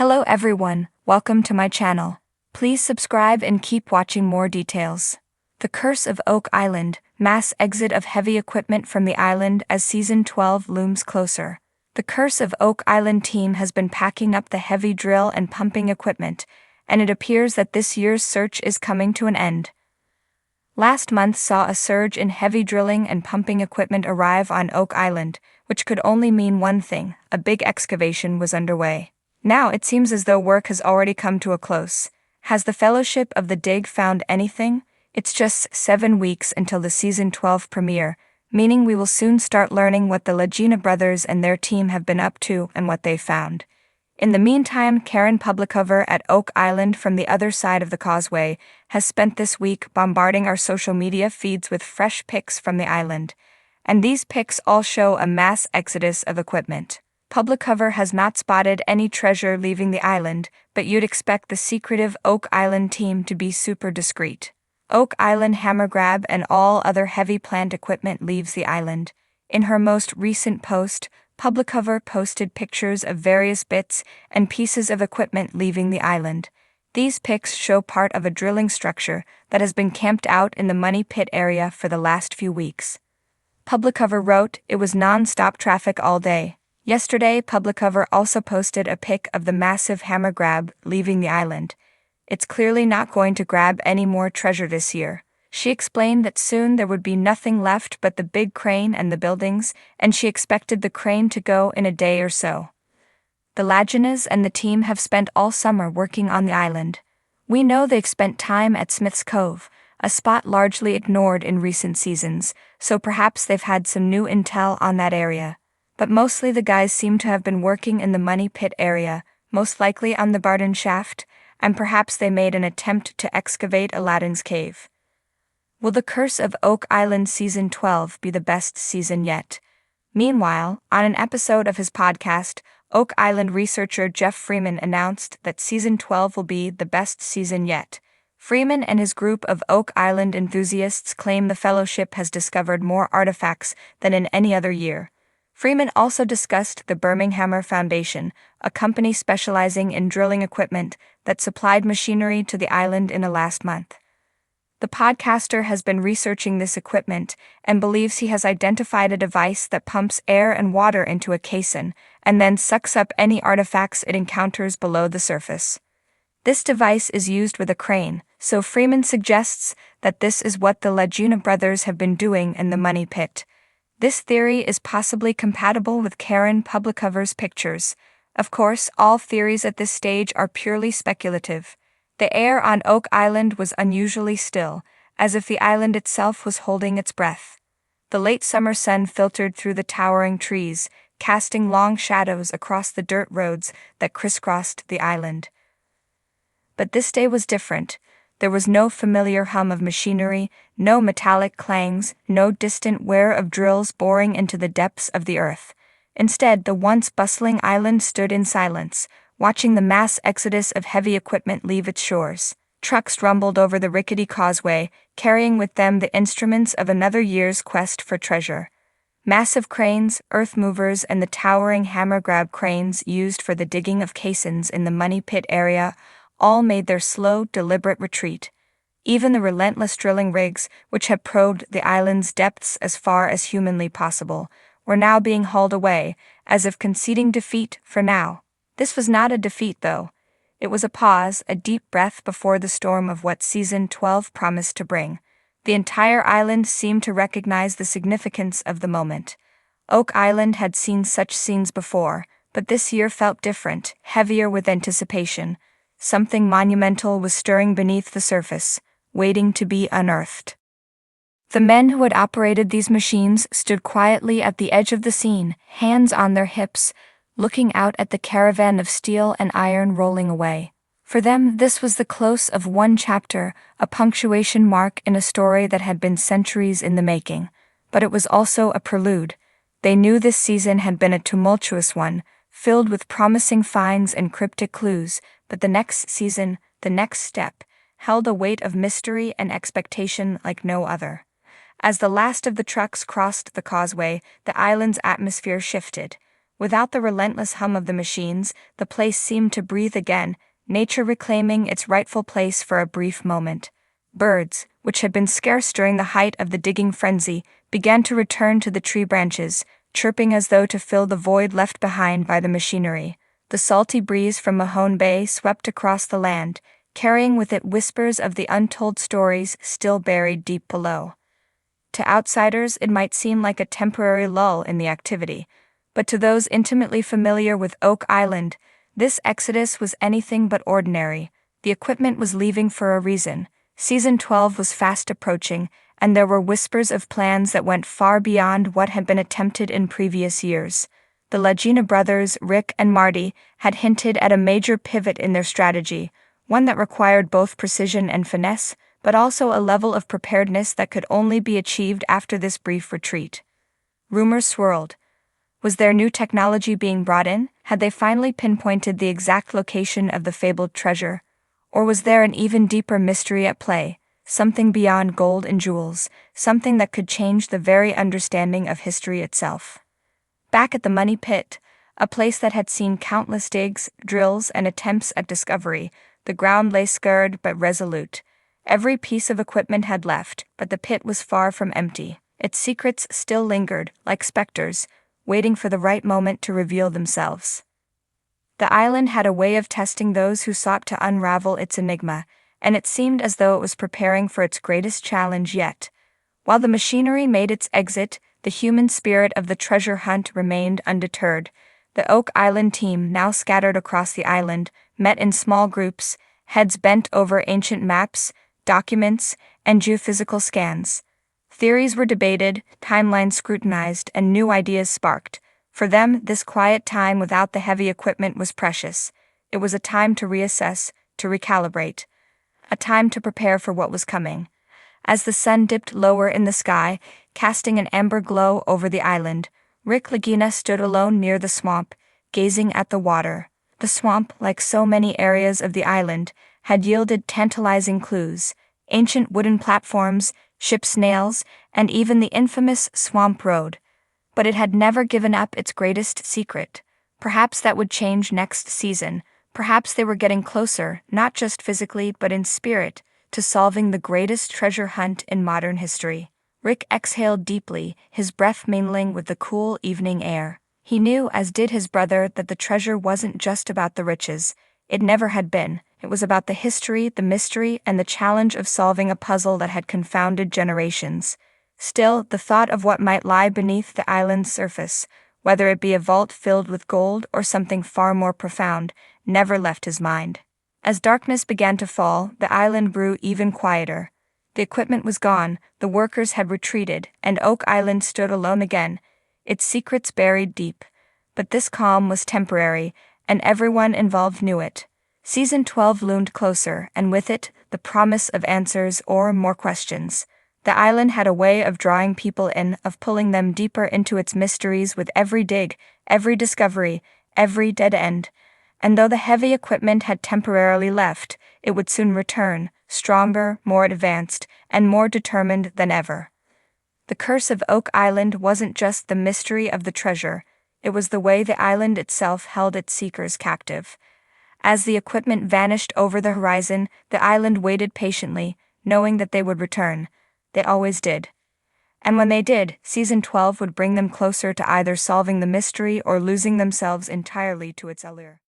Hello everyone, welcome to my channel. Please subscribe and keep watching more details. The Curse of Oak Island, mass exit of heavy equipment from the island as Season 12 looms closer. The Curse of Oak Island team has been packing up the heavy drill and pumping equipment, and it appears that this year's search is coming to an end. Last month saw a surge in heavy drilling and pumping equipment arrive on Oak Island, which could only mean one thing: a big excavation was underway. Now it seems as though work has already come to a close. Has the Fellowship of the Dig found anything? It's just 7 weeks until the Season 12 premiere, meaning we will soon start learning what the Lagina brothers and their team have been up to and what they found. In the meantime, Karen Publicover at Oak Island from the other side of the causeway has spent this week bombarding our social media feeds with fresh pics from the island. And these pics all show a mass exodus of equipment. Publicover has not spotted any treasure leaving the island, but you'd expect the secretive Oak Island team to be super discreet. Oak Island hammer grab and all other heavy plant equipment leaves the island. In her most recent post, Publicover posted pictures of various bits and pieces of equipment leaving the island. These pics show part of a drilling structure that has been camped out in the Money Pit area for the last few weeks. Publicover wrote, "It was non-stop traffic all day." Yesterday, Publicover also posted a pic of the massive hammer grab leaving the island. It's clearly not going to grab any more treasure this year. She explained that soon there would be nothing left but the big crane and the buildings, and she expected the crane to go in a day or so. The Laginas and the team have spent all summer working on the island. We know they've spent time at Smith's Cove, a spot largely ignored in recent seasons, so perhaps they've had some new intel on that area. But mostly the guys seem to have been working in the Money Pit area, most likely on the Barden Shaft, and perhaps they made an attempt to excavate Aladdin's Cave. Will the Curse of Oak Island Season 12 be the best season yet? Meanwhile, on an episode of his podcast, Oak Island researcher Jeff Freeman announced that Season 12 will be the best season yet. Freeman and his group of Oak Island enthusiasts claim the Fellowship has discovered more artifacts than in any other year. Freeman also discussed the Birminghamer Foundation, a company specializing in drilling equipment that supplied machinery to the island in the last month. The podcaster has been researching this equipment and believes he has identified a device that pumps air and water into a caisson and then sucks up any artifacts it encounters below the surface. This device is used with a crane, so Freeman suggests that this is what the Lagina brothers have been doing in the Money Pit. This theory is possibly compatible with Karen Publicover's pictures. Of course, all theories at this stage are purely speculative. The air on Oak Island was unusually still, as if the island itself was holding its breath. The late summer sun filtered through the towering trees, casting long shadows across the dirt roads that crisscrossed the island. But this day was different. There was no familiar hum of machinery, no metallic clangs, no distant whir of drills boring into the depths of the earth. Instead, the once bustling island stood in silence, watching the mass exodus of heavy equipment leave its shores. Trucks rumbled over the rickety causeway, carrying with them the instruments of another year's quest for treasure. Massive cranes, earth movers, and the towering hammer grab cranes used for the digging of caissons in the Money Pit area all made their slow, deliberate retreat. Even the relentless drilling rigs, which had probed the island's depths as far as humanly possible, were now being hauled away, as if conceding defeat for now. This was not a defeat, though. It was a pause, a deep breath before the storm of what Season 12 promised to bring. The entire island seemed to recognize the significance of the moment. Oak Island had seen such scenes before, but this year felt different, heavier with anticipation. Something monumental was stirring beneath the surface, waiting to be unearthed. The men who had operated these machines stood quietly at the edge of the scene, hands on their hips, looking out at the caravan of steel and iron rolling away. For them, this was the close of one chapter, a punctuation mark in a story that had been centuries in the making. But it was also a prelude. They knew this season had been a tumultuous one, filled with promising finds and cryptic clues, but the next season, the next step, held a weight of mystery and expectation like no other. As the last of the trucks crossed the causeway, the island's atmosphere shifted. Without the relentless hum of the machines, the place seemed to breathe again, nature reclaiming its rightful place for a brief moment. Birds, which had been scarce during the height of the digging frenzy, began to return to the tree branches, chirping as though to fill the void left behind by the machinery. The salty breeze from Mahone Bay swept across the land, carrying with it whispers of the untold stories still buried deep below. To outsiders, it might seem like a temporary lull in the activity, but to those intimately familiar with Oak Island, this exodus was anything but ordinary. The equipment was leaving for a reason. Season 12 was fast approaching, and there were whispers of plans that went far beyond what had been attempted in previous years. The Lagina brothers, Rick and Marty, had hinted at a major pivot in their strategy, one that required both precision and finesse, but also a level of preparedness that could only be achieved after this brief retreat. Rumors swirled. Was there new technology being brought in? Had they finally pinpointed the exact location of the fabled treasure? Or was there an even deeper mystery at play, something beyond gold and jewels, something that could change the very understanding of history itself? Back at the Money Pit, a place that had seen countless digs, drills, and attempts at discovery, the ground lay scarred but resolute. Every piece of equipment had left, but the pit was far from empty. Its secrets still lingered, like specters, waiting for the right moment to reveal themselves. The island had a way of testing those who sought to unravel its enigma, and it seemed as though it was preparing for its greatest challenge yet. While the machinery made its exit, the human spirit of the treasure hunt remained undeterred. The Oak Island team, now scattered across the island, met in small groups, heads bent over ancient maps, documents, and geophysical scans. Theories were debated, timelines scrutinized, and new ideas sparked. For them, this quiet time without the heavy equipment was precious. It was a time to reassess, to recalibrate. A time to prepare for what was coming. As the sun dipped lower in the sky, casting an amber glow over the island, Rick Lagina stood alone near the swamp, gazing at the water. The swamp, like so many areas of the island, had yielded tantalizing clues: ancient wooden platforms, ship snails, and even the infamous Swamp Road. But it had never given up its greatest secret. Perhaps that would change next season. Perhaps they were getting closer, not just physically but in spirit, to solving the greatest treasure hunt in modern history. Rick exhaled deeply, his breath mingling with the cool evening air. He knew, as did his brother, that the treasure wasn't just about the riches. It never had been. It was about the history, the mystery, and the challenge of solving a puzzle that had confounded generations. Still, the thought of what might lie beneath the island's surface, whether it be a vault filled with gold or something far more profound, never left his mind. As darkness began to fall, the island grew even quieter. The equipment was gone, the workers had retreated, and Oak Island stood alone again, its secrets buried deep. But this calm was temporary, and everyone involved knew it. Season 12 loomed closer, and with it, the promise of answers or more questions. The island had a way of drawing people in, of pulling them deeper into its mysteries with every dig, every discovery, every dead end. And though the heavy equipment had temporarily left, it would soon return, stronger, more advanced, and more determined than ever. The curse of Oak Island wasn't just the mystery of the treasure, it was the way the island itself held its seekers captive. As the equipment vanished over the horizon, the island waited patiently, knowing that they would return. They always did. And when they did, Season 12 would bring them closer to either solving the mystery or losing themselves entirely to its allure.